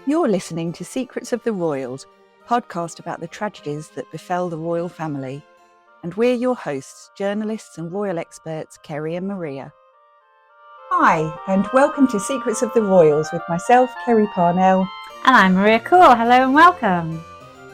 You're listening to Secrets of the Royals, a podcast about the tragedies that befell the royal family. And we're your hosts, journalists and royal experts, Kerry and Maria. Hi, and welcome to Secrets of the Royals with myself, Kerry Parnell. And I'm Maria Cool. Hello and welcome.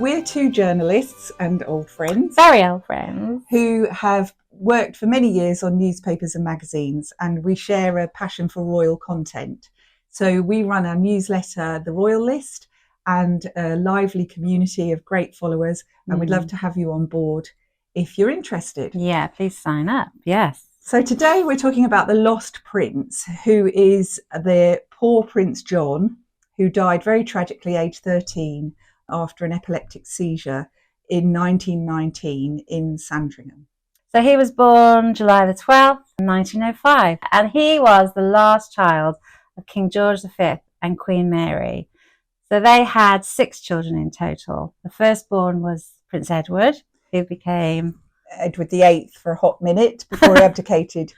We're two journalists and old friends. Very old friends. Who have worked for many years on newspapers and magazines, and we share a passion for royal content. So we run our newsletter, The Royal List, and a lively community of great followers, and we'd love to have you on board if you're interested. Yeah, please sign up. Yes. So today we're talking about the lost prince, who is the poor Prince John, who died very tragically, aged 13, after an epileptic seizure in 1919 in Sandringham. So he was born July the 12th, 1905, and he was the last child of King George V and Queen Mary. So they had 6 children in total. The firstborn was Prince Edward, who became Edward VIII for a hot minute before he abdicated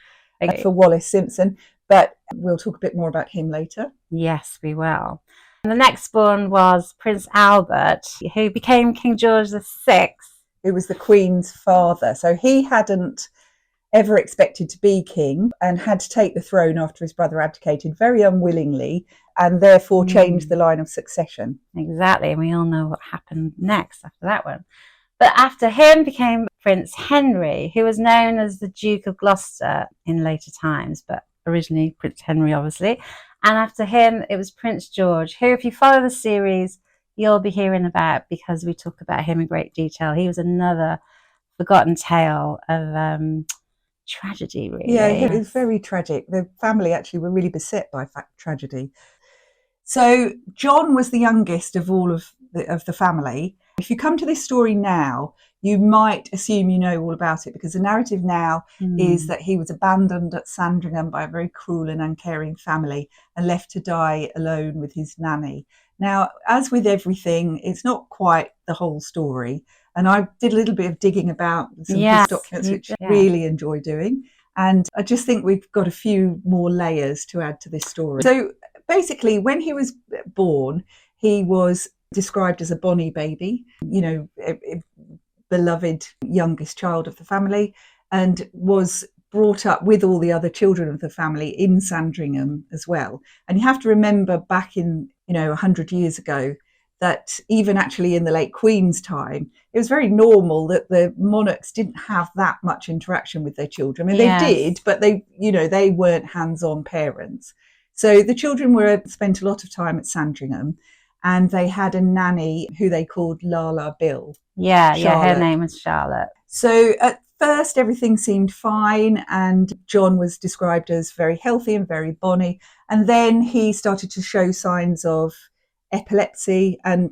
for Wallis Simpson. But we'll talk a bit more about him later. Yes, we will. And the next born was Prince Albert, who became King George VI. Who was the Queen's father. So he hadn't ever expected to be king and had to take the throne after his brother abdicated very unwillingly, and therefore changed the line of succession. Exactly, and we all know what happened next after that one. But after him became Prince Henry, who was known as the Duke of Gloucester in later times, but originally Prince Henry, obviously. And after him, it was Prince George, who, if you follow the series, you'll be hearing about because we talk about him in great detail. He was another forgotten tale of tragedy, really. Yeah, it was very tragic. The family actually were really beset by tragedy. So John was the youngest of all of the family. If you come to this story now, you might assume you know all about it, because the narrative now is that he was abandoned at Sandringham by a very cruel and uncaring family and left to die alone with his nanny. Now, as with everything, it's not quite the whole story. And I did a little bit of digging about some of these documents, which I really enjoy doing. And I just think we've got a few more layers to add to this story. So basically, when he was born, he was described as a bonny baby, a beloved youngest child of the family, and was brought up with all the other children of the family in Sandringham as well. And you have to remember back in, 100 years ago, that even actually in the late Queen's time, it was very normal that the monarchs didn't have that much interaction with their children. I mean, they did, but they weren't hands-on parents. So the children spent a lot of time at Sandringham, and they had a nanny who they called Lala Bill. Her name was Charlotte. So at first, everything seemed fine, and John was described as very healthy and very bonny. And then he started to show signs of epilepsy, and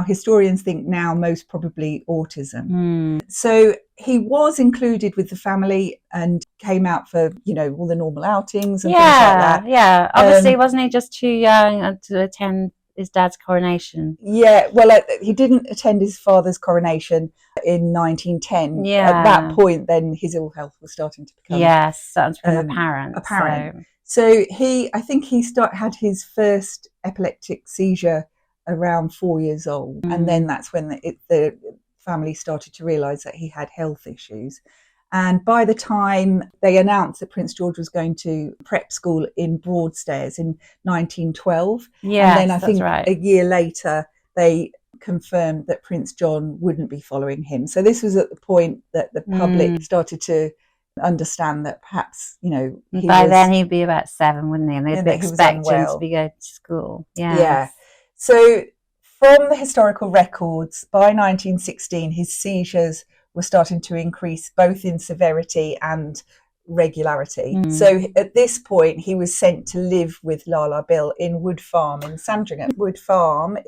historians think now most probably autism. So he was included with the family and came out for all the normal outings and things like that. Obviously, wasn't he just too young to attend his dad's coronation? He didn't attend his father's coronation in 1910. At that point, then his ill health was starting to become apparent. So I think he had his first epileptic seizure around 4 years old. And then that's when the family started to realise that he had health issues. And by the time they announced that Prince George was going to prep school in Broadstairs in 1912, and then I think a year later, they confirmed that Prince John wouldn't be following him. So this was at the point that the public started to understand that perhaps, then he'd be about 7, wouldn't he? And they'd be expecting him to be going to school. Yeah. So from the historical records, by 1916, his seizures were starting to increase both in severity and regularity. So at this point, he was sent to live with Lala Bill in Wood Farm in Sandringham. Wood Farm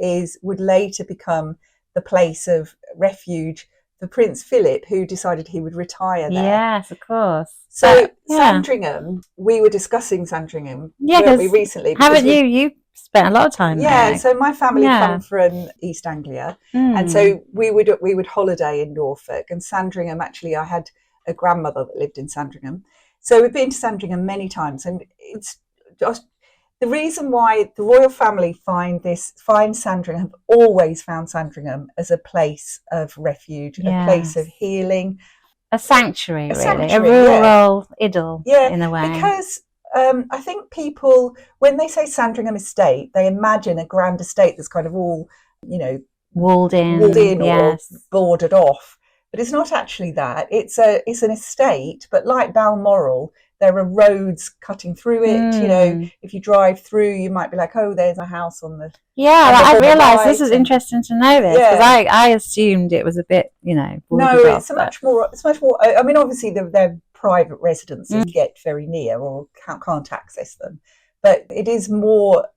would later become the place of refuge for Prince Philip, who decided he would retire there. Yes, of course. So Sandringham, we were discussing Sandringham, weren't we, recently? Haven't you? You spent a lot of time there. Yeah, so my family come from East Anglia, and so we would holiday in Norfolk. And Sandringham, actually, I had a grandmother that lived in Sandringham. So we've been to Sandringham many times, and it's just the reason why the royal family find Sandringham, have always found Sandringham as a place of refuge, a place of healing. A sanctuary, really. A sanctuary, rural idyll, in a way. Because I think people, when they say Sandringham Estate, they imagine a grand estate that's kind of all, walled in or bordered off. But it's not actually that. It's an estate, but like Balmoral, there are roads cutting through it. If you drive through, you might be like, oh, there's a house on the... I realised this is interesting to know this, because I assumed it was a bit, No, it's much more, I mean, obviously they're private residences, get very near or can't access them. But it's more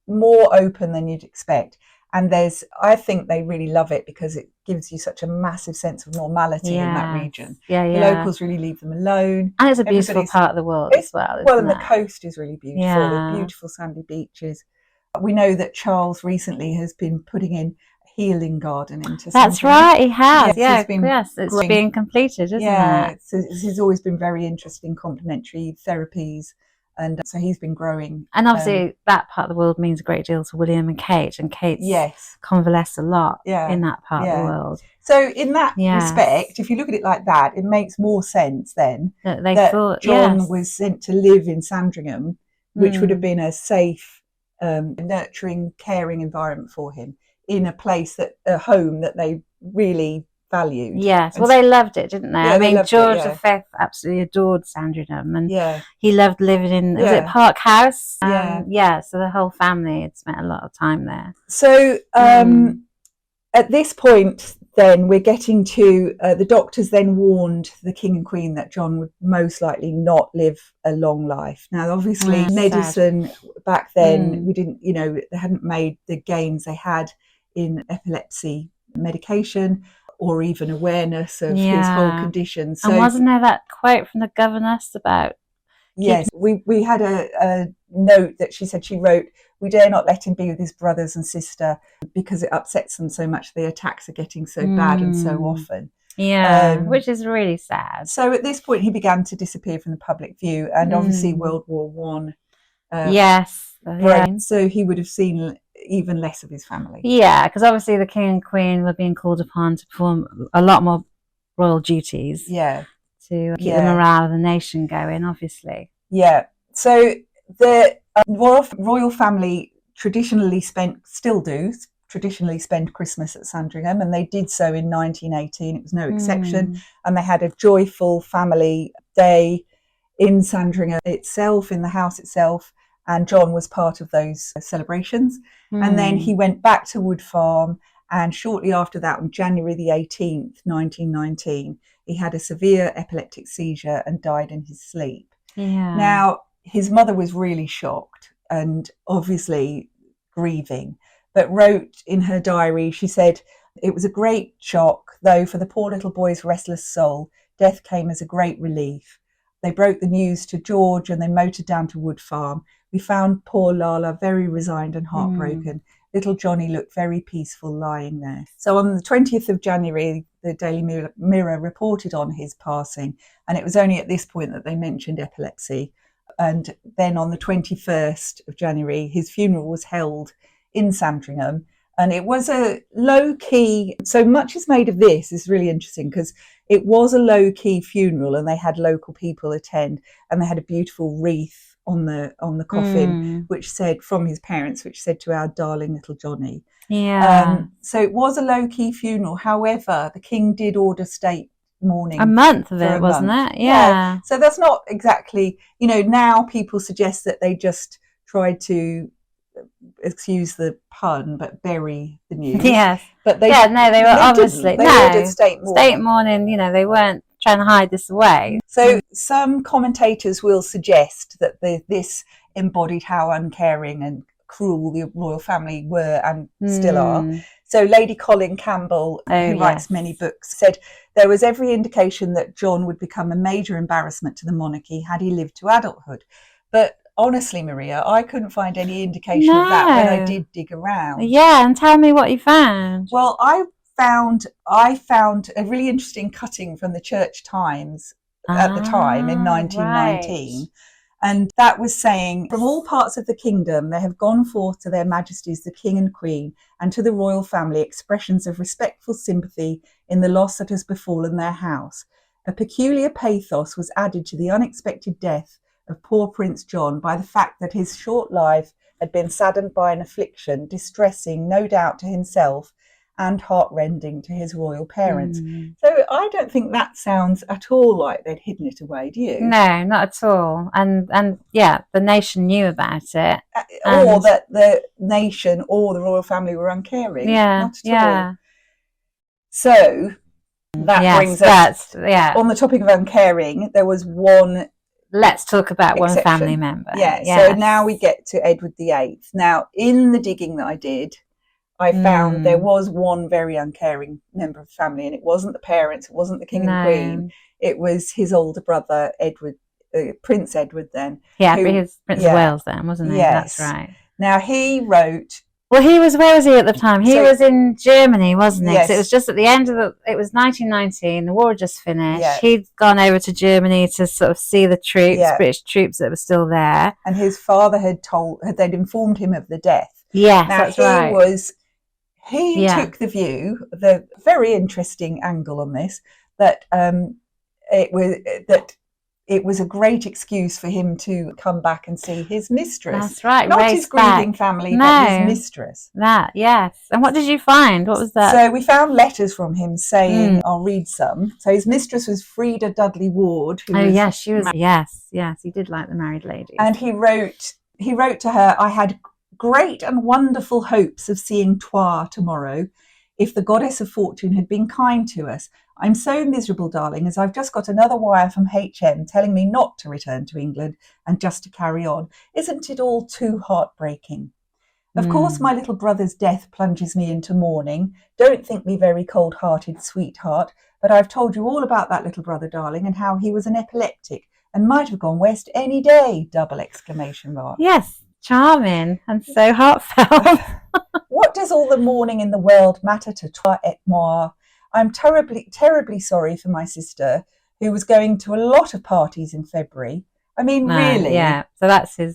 open than you'd expect. And I think they really love it because it gives you such a massive sense of normality in that region. The locals really leave them alone. And it's a beautiful part of the world as well. And the coast is really beautiful. The beautiful sandy beaches. We know that Charles recently has been putting in a healing garden into That's right, he has. It's being completed, isn't it? He's always been very interested in complementary therapies. And so he's been growing. And obviously that part of the world means a great deal to William and Kate. And Kate's convalesced a lot in that part of the world. So in that respect, if you look at it like that, it makes more sense then that John was sent to live in Sandringham, which would have been a safe, nurturing, caring environment for him, in a home that they really valued. Yes, well, they loved it, didn't they? I mean, George V absolutely adored Sandringham, and he loved living in was it Park House? So the whole family had spent a lot of time there. So at this point, then we're getting to the doctors then warned the king and queen that John would most likely not live a long life. Now, obviously, medicine back then, we didn't, they hadn't made the gains they had in epilepsy medication, or even awareness of his whole condition. So, and wasn't there that quote from the governess about... Yes, we had a note that she wrote, "We dare not let him be with his brothers and sister because it upsets them so much. The attacks are getting so bad and so often." Which is really sad. So at this point he began to disappear from the public view, and obviously World War One. So he would have seen even less of his family. Yeah, because obviously the king and queen were being called upon to perform a lot more royal duties. To keep the morale of the nation going, obviously. So the royal family still do spend Christmas at Sandringham, and they did so in 1918. It was no exception. And they had a joyful family day in Sandringham itself, in the house itself. And John was part of those celebrations. And then he went back to Wood Farm. And shortly after that, on January the 18th, 1919, he had a severe epileptic seizure and died in his sleep. Now, his mother was really shocked and obviously grieving, but wrote in her diary, she said, "It was a great shock, though for the poor little boy's restless soul, death came as a great relief. They broke the news to George and they motored down to Wood Farm. We found poor Lala very resigned and heartbroken. Little Johnny looked very peaceful lying there." So on the 20th of January, the Daily Mirror reported on his passing, and it was only at this point that they mentioned epilepsy. And then on the 21st of January, his funeral was held in Sandringham, and it was a low-key, so much is made of this. Is really interesting because it was a low-key funeral, and they had local people attend, and they had a beautiful wreath on the coffin, which said, from his parents, which said, "To our darling little Johnny." So it was a low-key funeral. However, the king did order state mourning. A month of it, wasn't it? So that's not exactly, now people suggest that they just tried to, excuse the pun, but bury the news. But they they were obviously ordered state mourning. They weren't trying to hide this away. So some commentators will suggest that this embodied how uncaring and cruel the royal family were and still are. So Lady Colin Campbell, who writes many books, said there was every indication that John would become a major embarrassment to the monarchy had he lived to adulthood. But honestly, Maria, I couldn't find any indication of that when I did dig around. And tell me what you found. Well, I found a really interesting cutting from the Church Times at the time in 1919. And that was saying, from all parts of the kingdom, there have gone forth to their majesties, the king and queen, and to the royal family, expressions of respectful sympathy in the loss that has befallen their house. A peculiar pathos was added to the unexpected death of poor Prince John by the fact that his short life had been saddened by an affliction, distressing, no doubt, to himself and heartrending to his royal parents. So I don't think that sounds at all like they'd hidden it away, do you? No, not at all. And yeah, the nation knew about it. Or that the nation or the royal family were uncaring. Yeah, not at all. So that brings us, on the topic of uncaring, there was one... Let's talk about exception. One family member. Yeah, yes. So now we get to Edward VIII. Now, in the digging that I did, I found there was one very uncaring member of the family, and it wasn't the parents, it wasn't the king and queen, it was his older brother, Edward, Prince Edward then. Yeah, but he was Prince of Wales then, wasn't he? Yes. That's right. Now he wrote... Well, where was he at the time? He was in Germany, wasn't he? Yes. It was just at the end of it was 1919, the war had just finished. Yeah. He'd gone over to Germany to sort of see the troops, British troops that were still there. And his father they'd informed him of the death. Yes, now, that's right. He took the view, the very interesting angle on this, that it was a great excuse for him to come back and see his mistress. That's right. Not his grieving family, but his mistress. Yes. And what did you find? What was that? So we found letters from him saying, I'll read some. So his mistress was Frida Dudley Ward. Yes, she was. Yes, he did like the married ladies. And he wrote to her, I had great and wonderful hopes of seeing Troyes tomorrow, if the goddess of fortune had been kind to us. I'm so miserable, darling, as I've just got another wire from HM telling me not to return to England and just to carry on. Isn't it all too heartbreaking? Of course, my little brother's death plunges me into mourning. Don't think me very cold-hearted, sweetheart, but I've told you all about that little brother, darling, and how he was an epileptic and might have gone west any day, ! Yes, charming and so heartfelt. What does all the mourning in the world matter to toi et moi? I'm terribly, terribly sorry for my sister, who was going to a lot of parties in February. I mean, really. Yeah, so that's his...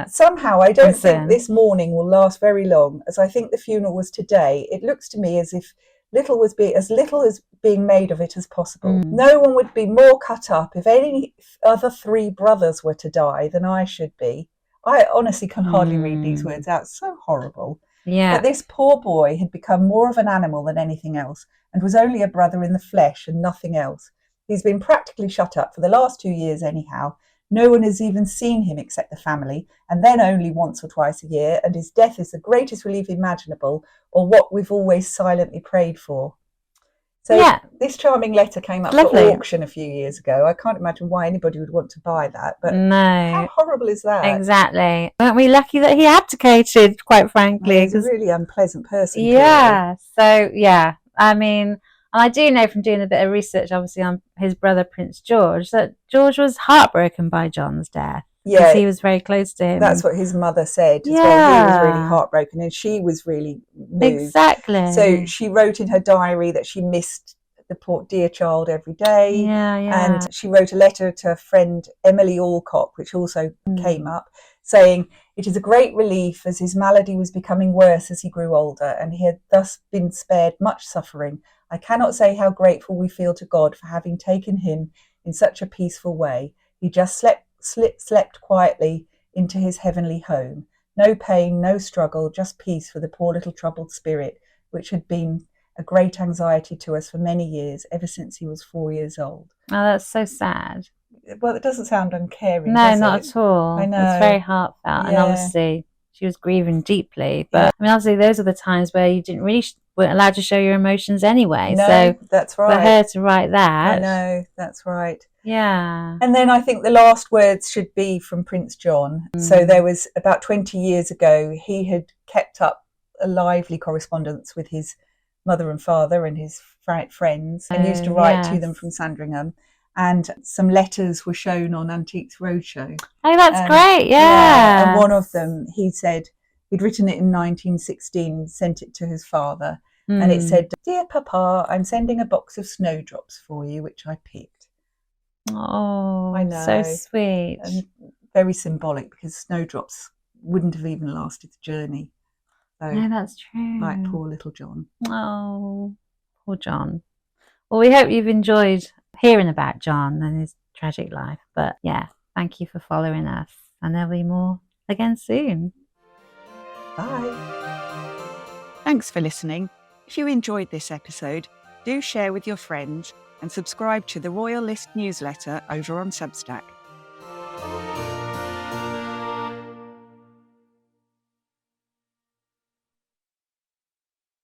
Somehow I don't think this mourning will last very long, as I think the funeral was today. It looks to me as if as little as being made of it as possible. No one would be more cut up if any other 3 brothers were to die than I should be. I honestly can hardly read these words out. It's so horrible. Yeah. But this poor boy had become more of an animal than anything else, and was only a brother in the flesh and nothing else. He's been practically shut up for the last 2 years anyhow. No one has even seen him except the family, and then only once or twice a year, and his death is the greatest relief imaginable, or what we've always silently prayed for. So this charming letter came up for auction a few years ago. I can't imagine why anybody would want to buy that, but how horrible is that? Exactly. Weren't we lucky that he abdicated, quite frankly? He's a really unpleasant person. Yeah. Clearly. So, I mean, I do know from doing a bit of research, obviously, on his brother, Prince George, that George was heartbroken by John's death. Because he was very close to him. That's what his mother said as well. He was really heartbroken and she was really moved. Exactly. So she wrote in her diary that she missed the poor dear child every day. And she wrote a letter to her friend Emily Alcock, which also came up, saying, it is a great relief as his malady was becoming worse as he grew older, and he had thus been spared much suffering. I cannot say how grateful we feel to God for having taken him in such a peaceful way. He just slept quietly into his heavenly home. No pain, no struggle, just peace for the poor little troubled spirit, which had been a great anxiety to us for many years, ever since he was 4 years old. Oh, that's so sad. Well, it doesn't sound uncaring, No, does not it? at all. I know. It's very heartfelt, and obviously she was grieving deeply. But I mean, obviously those are the times where you weren't allowed to show your emotions anyway. No, so that's right. For her to write that, I know, that's right. Yeah. And then I think the last words should be from Prince John. So there was about 20 years ago, he had kept up a lively correspondence with his mother and father and his friends, and used to write to them from Sandringham. And some letters were shown on Antiques Roadshow. Oh, that's great, yeah. And one of them, he said, he'd written it in 1916, sent it to his father, and it said, Dear Papa, I'm sending a box of snowdrops for you, which I picked. Oh, I know. so sweet. And very symbolic, because snowdrops wouldn't have even lasted the journey. So, No, that's true. like poor little John. Oh, poor John. Well, we hope you've enjoyed hearing about John and his tragic life. But yeah, thank you for following us. And there'll be more again soon. Bye. Thanks for listening. If you enjoyed this episode, do share with your friends and subscribe to the Royal List newsletter over on Substack.